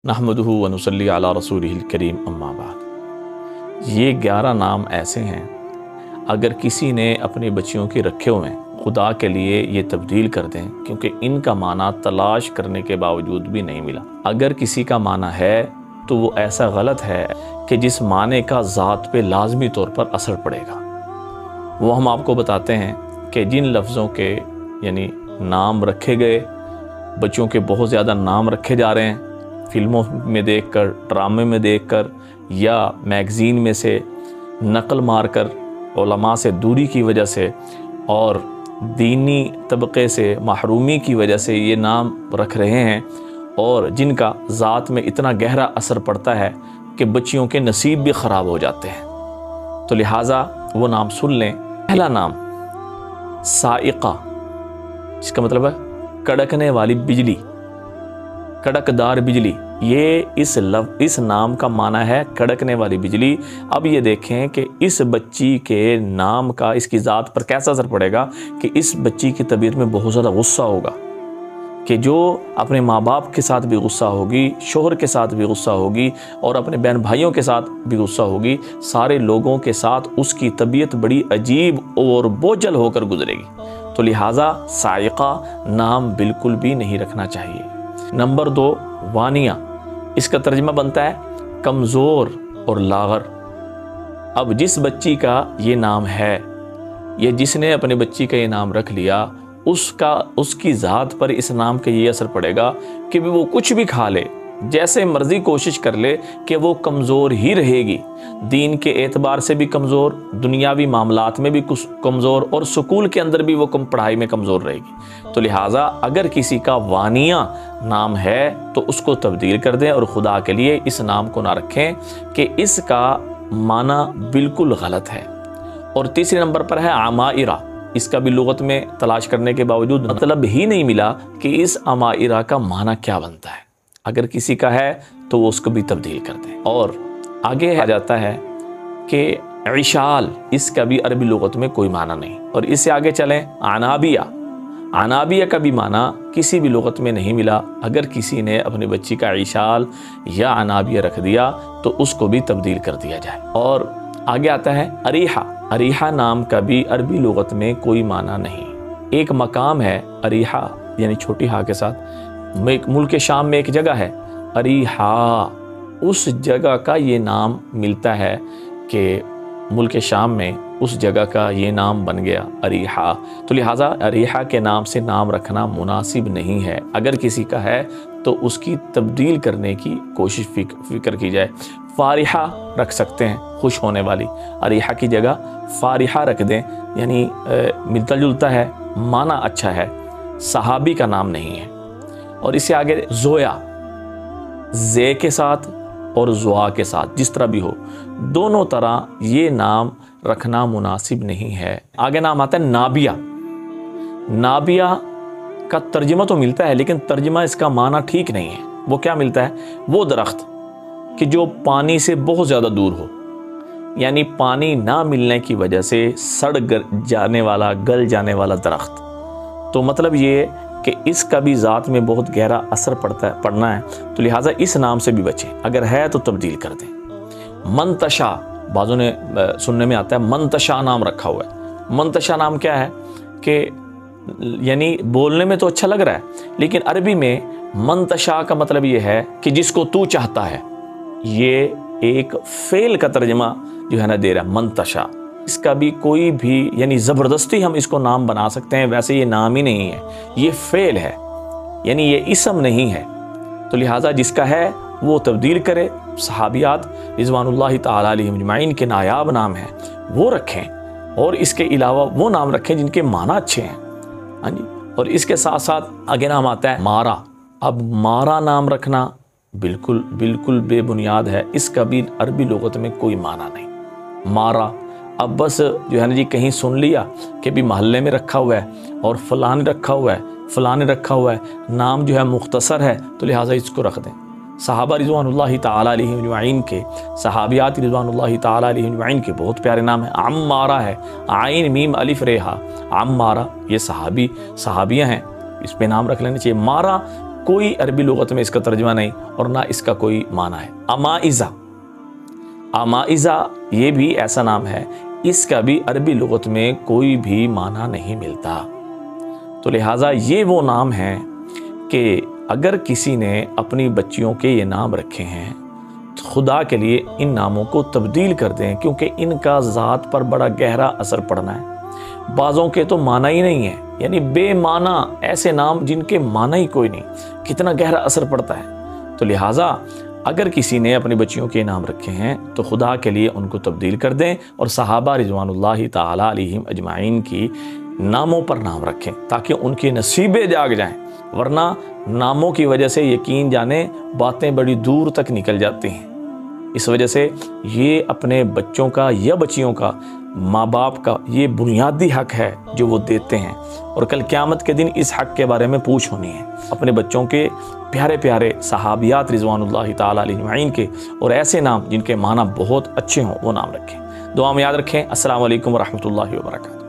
नहमदुहु व नुसल्ली अला रसूलिहिल करीम अम्मा बाद। ये 11 नाम ऐसे हैं, अगर किसी ने अपनी बच्चियों के रखे हुए हैं खुदा के लिए ये तब्दील कर दें, क्योंकि इनका माना तलाश करने के बावजूद भी नहीं मिला। अगर किसी का माना है तो वो ऐसा गलत है कि जिस माने का ज़ात पे लाजमी तौर पर असर पड़ेगा। वो हम आपको बताते हैं कि जिन लफ्ज़ों के यानी नाम रखे गए, बच्चों के बहुत ज़्यादा नाम रखे जा रहे हैं, फिल्मों में देखकर, ड्रामे में देखकर या मैगज़ीन में से नकल मारकर, उलमा से दूरी की वजह से और दीनी तबके से महरूमी की वजह से ये नाम रख रहे हैं, और जिनका ज़ात में इतना गहरा असर पड़ता है कि बच्चियों के नसीब भी ख़राब हो जाते हैं। तो लिहाजा वो नाम सुन लें। पहला नाम साइक़ा, इसका मतलब है कड़कने वाली बिजली, कड़कदार बिजली। ये इस नाम का माना है कड़कने वाली बिजली। अब ये देखें कि इस बच्ची के नाम का इसकी ज़ात पर कैसा असर पड़ेगा कि इस बच्ची की तबीयत में बहुत ज़्यादा गुस्सा होगा, कि जो अपने माँ बाप के साथ भी गुस्सा होगी, शोहर के साथ भी गुस्सा होगी और अपने बहन भाइयों के साथ भी गुस्सा होगी। सारे लोगों के साथ उसकी तबीयत बड़ी अजीब और बोझल होकर गुजरेगी। तो लिहाजा साइक़ा नाम बिल्कुल भी नहीं रखना चाहिए। नंबर 2 वानिया, इसका तर्जुमा बनता है कमज़ोर और लागर। अब जिस बच्ची का ये नाम है, ये जिसने अपने बच्ची का ये नाम रख लिया, उसकी ज़ात पर इस नाम का ये असर पड़ेगा कि वो कुछ भी खा ले, जैसे मर्ज़ी कोशिश कर ले, कि वो कमज़ोर ही रहेगी। दीन के एतबार से भी कमज़ोर, दुनियावी मामलात में भी कुछ कमज़ोर, और स्कूल के अंदर भी वो पढ़ाई में कमज़ोर रहेगी। तो लिहाजा अगर किसी का वानिया नाम है तो उसको तब्दील कर दें और खुदा के लिए इस नाम को ना रखें कि इसका माना बिल्कुल गलत है। और तीसरे नंबर पर है अमाइरा। इसका भी लुगत में तलाश करने के बावजूद मतलब ही नहीं मिला कि इस अमाइरा का माना क्या बनता है। अगर किसी का है तो वो उसको भी तब्दील कर दें। और आगे आ जाता है कि इशाल, इसका भी अरबी लुगत में कोई माना नहीं। और इससे आगे चलें, अनाबिया। अनाबिया का भी माना किसी भी लुगत में नहीं मिला। अगर किसी ने अपनी बच्ची का इशाल या अनाबिया रख दिया तो उसको भी तब्दील कर दिया जाए। और आगे आता है अरीहा। अरीहा नाम का भी अरबी लुगत में कोई माना नहीं। एक मकाम है अरीहा, यानी छोटी हा के साथ। मुल्क शाम में एक जगह है अरीहा, उस जगह का ये नाम मिलता है कि मुल्क शाम में उस जगह का ये नाम बन गया अरीहा। तो लिहाजा अरीहा के नाम से नाम रखना मुनासिब नहीं है। अगर किसी का है तो उसकी तब्दील करने की कोशिश फिक्र की जाए। फारिहा रख सकते हैं, खुश होने वाली। अरीहा की जगह फारिहा रख दें, यानी मिलता जुलता है, माना अच्छा है, सहाबी का नाम नहीं है। और इससे आगे जोया, जे के साथ और जुआ के साथ, जिस तरह भी हो, दोनों तरह ये नाम रखना मुनासिब नहीं है। आगे नाम आता है नाबिया। नाबिया का तर्जुमा तो मिलता है, लेकिन तर्जुमा इसका माना ठीक नहीं है। वो क्या मिलता है? वो दरख्त कि जो पानी से बहुत ज़्यादा दूर हो, यानी पानी ना मिलने की वजह से सड़ जाने वाला, गल जाने वाला दरख्त। तो मतलब ये कि इसका भी ज़ात में बहुत गहरा असर पड़ना है। तो लिहाजा इस नाम से भी बचें। अगर है तो तब्दील कर दें। मंतशा, बाज़ों ने सुनने में आता है मंतशा नाम रखा हुआ है। मंतशा नाम क्या है कि यानी बोलने में तो अच्छा लग रहा है, लेकिन अरबी में मंतशा का मतलब ये है कि जिसको तू चाहता है। ये एक फेल का तर्जुमा जो है ना दे रहा है मंतशा। इसका भी कोई भी यानी ज़बरदस्ती हम इसको नाम बना सकते हैं, वैसे ये नाम ही नहीं है, ये फेल है, यानी ये इसम नहीं है। तो लिहाजा जिसका है वो तब्दील करे। सहाबियात रिज़वानुल्लाहि ताला अलैहिम अजमाइन के नायाब नाम हैं, वो रखें, और इसके अलावा वो नाम रखें जिनके माना अच्छे हैं। हाँ जी। और इसके साथ साथ आगे नाम आता है मारा। अब मारा नाम रखना बिल्कुल बेबुनियाद है। इसका भी अरबी लुगत में कोई माना नहीं। मारा, अब बस जो है ना जी, कहीं सुन लिया कि भी मोहल्ले में रखा हुआ है और फलाने रखा हुआ है, फलाने रखा हुआ है, नाम जो है मुख्तसर है, तो लिहाजा इसको रख दें। सहाबा रिज़वानुल्लाहि ताला अलैहिम अजमाइन के, सहाबियात रिज़वानुल्लाहि ताला अलैहिम अजमाइन के बहुत प्यारे नाम है। अम्मारा है, आइन मीम अलिफ रेहा, अम्मारा, ये सहाबियाँ हैं, इस पे नाम रख लेना चाहिए। मारा कोई अरबी लुगत में इसका तर्जमा नहीं और ना इसका कोई माना है। अमाइज़ा, अमाइज़ा ये भी ऐसा नाम है, इसका भी अरबी लुगत में कोई भी माना नहीं मिलता। तो लिहाजा ये वो नाम है कि अगर किसी ने अपनी बच्चियों के ये नाम रखे हैं तो खुदा के लिए इन नामों को तब्दील कर दें, क्योंकि इनका ज़ात पर बड़ा गहरा असर पड़ना है। बाज़ों के तो माना ही नहीं है, यानी बेमाना ऐसे नाम जिनके माना ही कोई नहीं, कितना गहरा असर पड़ता है। तो लिहाजा अगर किसी ने अपनी बच्चियों के नाम रखे हैं तो खुदा के लिए उनको तब्दील कर दें और सहाबा रिज़वानुल्लाहि ताला अलैहिम अजमाइन की नामों पर नाम रखें ताकि उनके नसीबे जाग जाएं, वरना नामों की वजह से यकीन जाने बातें बड़ी दूर तक निकल जाती हैं। इस वजह से ये अपने बच्चों का या बच्चियों का, माँ बाप का ये बुनियादी हक है जो वो देते हैं, और कल क़यामत के दिन इस हक के बारे में पूछ होनी है। अपने बच्चों के प्यारे प्यारे सहाबियात रिज़वानुल्लाहि ताला अलैहिम के और ऐसे नाम जिनके माना बहुत अच्छे हों वो नाम रखें। दुआ में याद रखें। अस्सलामु अलैकुम व रहमतुल्लाहि व बरकातुहू।